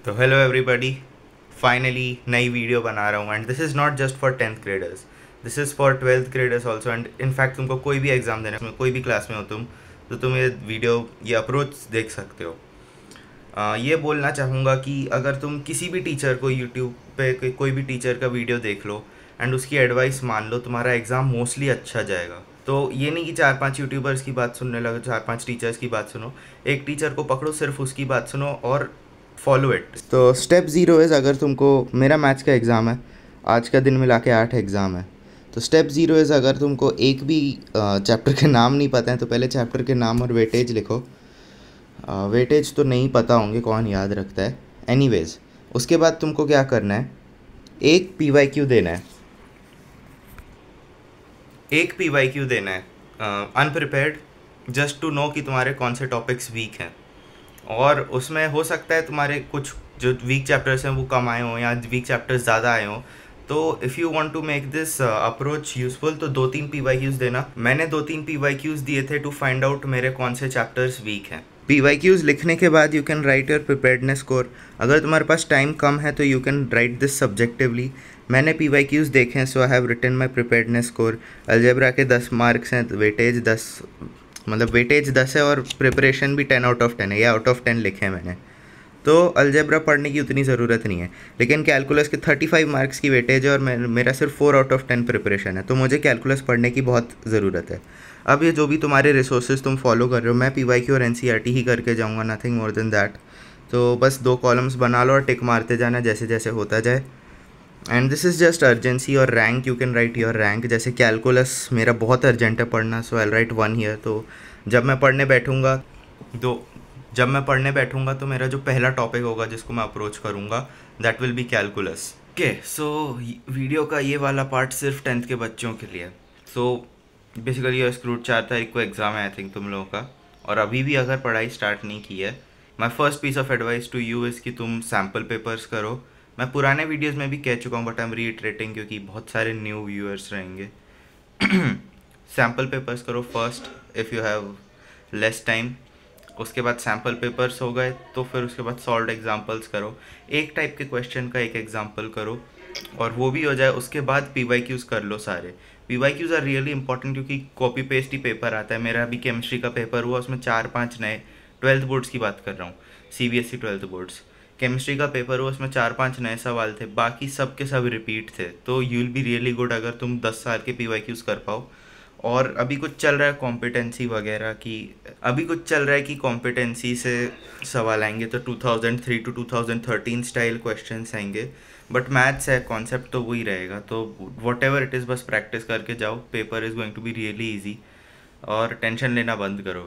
तो hello everybody, finally नई video बना रहा हूँ and this is not just for 10th graders, this is for 12th graders also. And in fact तुमको कोई भी एग्ज़ाम देना है, कोई भी क्लास में हो तुम, तो तुम ये वीडियो, ये अप्रोच देख सकते हो। ये बोलना चाहूँगा कि अगर तुम किसी भी टीचर को यूट्यूब पे कोई भी टीचर का वीडियो देख लो एंड उसकी एडवाइस मान लो, तुम्हारा एग्ज़ाम मोस्टली अच्छा जाएगा। तो ये नहीं कि 4-5 यूट्यूबर्स की बात सुनने लगो, 4-5 टीचर्स की बात सुनो, एक टीचर को पकड़ो, सिर्फ उसकी बात सुनो और फॉलो इट। तो स्टेप ज़ीरो इज़, अगर तुमको, मेरा मैथ्स का एग्ज़ाम है, आज का दिन मिला के 8 एग्ज़ाम है। तो स्टेप ज़ीरो इज़, अगर तुमको एक भी चैप्टर के नाम नहीं पता है तो पहले चैप्टर के नाम और वेटेज लिखो। वेटेज तो नहीं पता होंगे, कौन याद रखता है। एनीवेज, उसके बाद तुमको क्या करना है, एक पीवाईक्यू देना है, एक पीवाईक्यू देना है अनप्रिपेयर्ड, जस्ट टू नो कि तुम्हारे कौन से टॉपिक्स वीक हैं। और उसमें हो सकता है तुम्हारे कुछ जो वीक चैप्टर्स हैं वो कम आए हों या वीक चैप्टर्स ज़्यादा आए हों। तो if you want to make this approach useful तो 2-3 पीवाईक्यूज़ देना। मैंने 2-3 पीवाईक्यूज़ दिए थे टू फाइंड आउट मेरे कौन से चैप्टर्स वीक हैं। पीवाईक्यूज़ लिखने के बाद you can write your preparedness score. अगर तुम्हारे पास टाइम कम है तो you can write this subjectively. मैंने पीवाईक्यूज़ देखे हैं, so I have written my preparedness score. Algebra के 10 मार्क्स हैं, वेटेज 10, मतलब वेटेज 10 है और प्रिपरेशन भी 10 आउट ऑफ 10 है, या आउट ऑफ 10 लिखे हैं मैंने। तो अलजेब्रा पढ़ने की उतनी ज़रूरत नहीं है, लेकिन कैलकुलस के 35 मार्क्स की वेटेज है और मेरा सिर्फ 4 आउट ऑफ 10 प्रिपरेशन है, तो मुझे कैलकुलस पढ़ने की बहुत ज़रूरत है। अब ये जो भी तुम्हारे रिसोर्सेज तुम फॉलो कर रहे हो, मैं पीवाईक्यू और एनसीईआरटी ही करके जाऊँगा, नथिंग मोर देन दैट। तो बस 2 कॉलम्स बना लो और टिक मारते जाना जैसे जैसे होता जाए। And this is just urgency और rank, you can write your rank. जैसे कैलकुलस मेरा बहुत अर्जेंट है पढ़ना, सो आई राइट 1 ईयर। तो जब मैं पढ़ने बैठूँगा दो जब मैं पढ़ने बैठूँगा तो मेरा जो पहला टॉपिक होगा जिसको मैं अप्रोच करूँगा, that will be calculus. Okay, so video का ये वाला पार्ट सिर्फ 10th के बच्चों के लिए। सो बेसिकली ये स्क्रूड 4 तारीख को एग्ज़ाम है आई थिंक तुम लोगों का, और अभी भी अगर पढ़ाई स्टार्ट नहीं की है, my first piece of advice to you is कि तुम सैम्पल पेपर्स करो। मैं पुराने वीडियोस में भी कह चुका हूँ बट आई एम रीइटरेटिंग क्योंकि बहुत सारे न्यू व्यूअर्स रहेंगे। सैम्पल पेपर्स करो first if you have less time. उसके बाद सैम्पल पेपर्स हो गए तो फिर उसके बाद सॉल्व्ड एग्जांपल्स करो, एक टाइप के क्वेश्चन का एक एग्जांपल करो, और वो भी हो जाए उसके बाद पीवाईक्यूज़ कर लो सारे। पीवाईक्यूज़ आर रियली इंपॉर्टेंट क्योंकि कॉपी पेस्ट ही पेपर आता है। मेरा अभी केमिस्ट्री का पेपर हुआ, उसमें 4-5 नए, 12th बोर्ड्स की बात कर रहा हूँ, CBSE 12th बोर्ड्स। केमिस्ट्री का पेपर हुआ, उसमें 4-5 नए सवाल थे, बाकी सब के सब रिपीट थे। तो you will be really good अगर तुम 10 साल के पीवाईक्यूज़ कर पाओ। और अभी कुछ चल रहा है कॉम्पिटेंसी वगैरह की, अभी कुछ चल रहा है कि कॉम्पिटेंसी से सवाल आएंगे, तो 2003 to 2013 स्टाइल क्वेश्चंस आएंगे। बट मैथ्स है, कॉन्सेप्ट तो वही रहेगा। तो वॉट एवर इट इज़, बस प्रैक्टिस करके जाओ, paper is going to be really easy, और टेंशन लेना बंद करो।